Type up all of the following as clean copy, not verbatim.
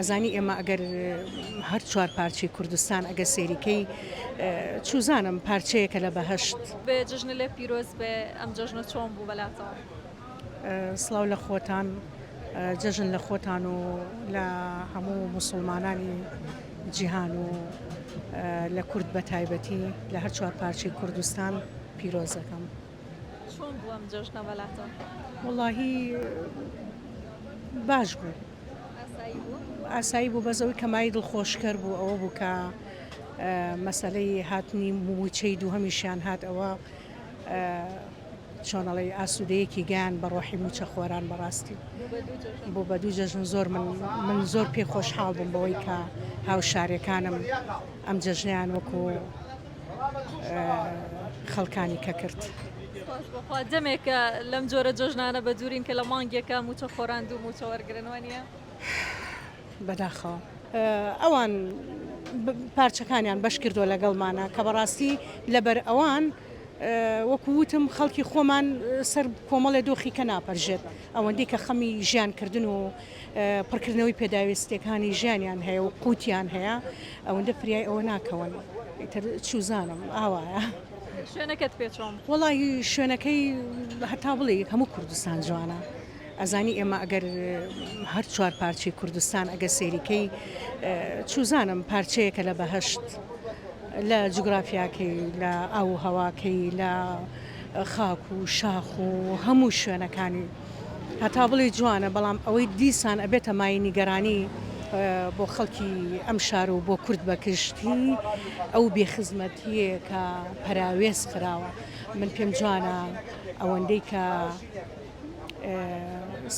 ئەزانی ئێمە ئەگەر هەر چوار پارچەی کوردستان ئەگە سێریکەی چوزانم پارچەیەکە لە بەهەشت بێ جژن لێ پیرۆز بێ ئەم جژنە چۆن بوو بەلاتەوە سڵاو لە خۆتان جەژن لە خۆتان و لە هەموو موسڵمانانی جیهان و لە کورد بە تایبەتی لە هەر چوار پارچەی کوردستان پیرۆزەکەم. چۆن بوو ئەم جژنە بەلاتەوە؟ وڵاهی باش بوو. ئاسایی بوو بەزەوەی کەمای دڵخۆشکەر بوو ئەوە بوو کە مەسەلەی هاتنی موچەی دوو هەمیشیان هات ئەوە چۆنەڵی ئاسوودەیەکی گیان بە ڕۆحی موچە خۆران بەڕاستی بوو بە دوو جەژن زۆر من زۆر پێ خۆشحاڵ بووم بەوەی کە هاوشارەکانم ئەم جەژنیان وەکو خەڵکانی کە کرد. بەخوا دەمێکە لەم جۆرە جۆژنانە بە دوورین کە لە مانگێکە موچە خۆراند و موچە وەرگرنەوە نیە؟ بەداخەوە ئەوان پارچەکانیان بەش کردووە لەگەڵمانە کە بەڕاستی لەبەر ئەوان وەکووتم خەڵکی خۆمان سەر کۆمەڵێ دۆخی کە ناپەرژێت ئەوەندەی کە خەمی ژیانکردن و پڕکردنەوەی پێداویستەکانی ژیانیان هەیە و قوتیان هەیە ئەوەندە فریای ئەوە ناکەون چوزانم ئاوایە. شوێنەکەت پێ چۆن؟ وەڵی شوێنەکەی هەتا بڵێ هەموو کوردستان جوانە. ئەزانی ئێمە ئەگەر هەر چوار پارچەی کوردستان ئەگە سێریکەی چوزانم پارچەیەکە لە بەهەشت لە جوگرافیاکەی لە ئاو هەواکەی لە خاک و شاخ و هەموو شوێنەکانی هەتا بڵێ جوانە بەڵام ئەوەی دیسان ئەبێتە مای نیگەرانی بۆ خەڵکی ئەم شار و بۆ کورد بەکشتی ئەو بێخزمەتیە کە پەراوێز خراوە. من پێم جوانە ئەوەندەی کە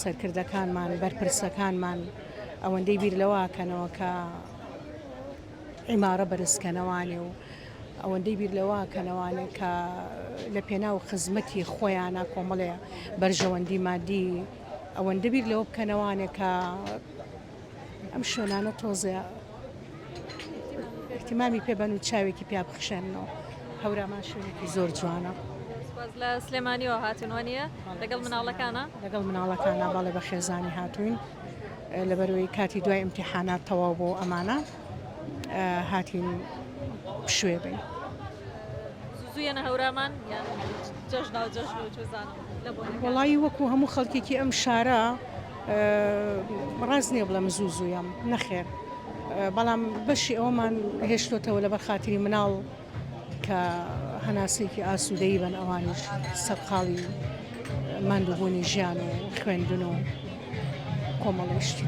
سەرکردەکانمان بەرپرسەکانمان ئەوەندەی بیر لەواکەنەوە کە عیمارە بەرزکەنەوانێ و ئەوەندەی بیر لەواکەنەوانێ کە لە پێناو خزمەتی خۆیانە کۆمەڵەیە بەرژەوەندی مادی ئەوەندە بیر لەوە بکەنەوانێ کە ئەم شوێنانە تۆزێ احتیمامی پێبەن و چاوێکی پیا بخشێنەوە. هەورامان شوێنێکی زۆر جوانە. لە سلێمانیەوە هاتوونەوە نیە لەگەڵ مناڵەکانە؟ لەگەڵ مناڵەکانە باڵێ بە خێزانی هاتوین لەبەرەوەی کاتی دوای ئیمتیحانات تەواو بۆ ئەمانە هاتین شوێ بین. زوویەنە هەورامان یان جەژنا و جەژن و چۆزانە لە بۆنەکان؟ وەڵی وەکو هەموو خەڵکێکی ئەم شارە ڕاست نییە بڵێم زووزوویم نەخێر بەڵام بەشی ئەومان هێشتۆتەوە لەبەر خاتری مناڵ کە هەناسێکی ئاسوودەی بن ئەوانش سەرقاڵی ماندووبوونی ژیان و خوێندن و کۆمەڵێشتی.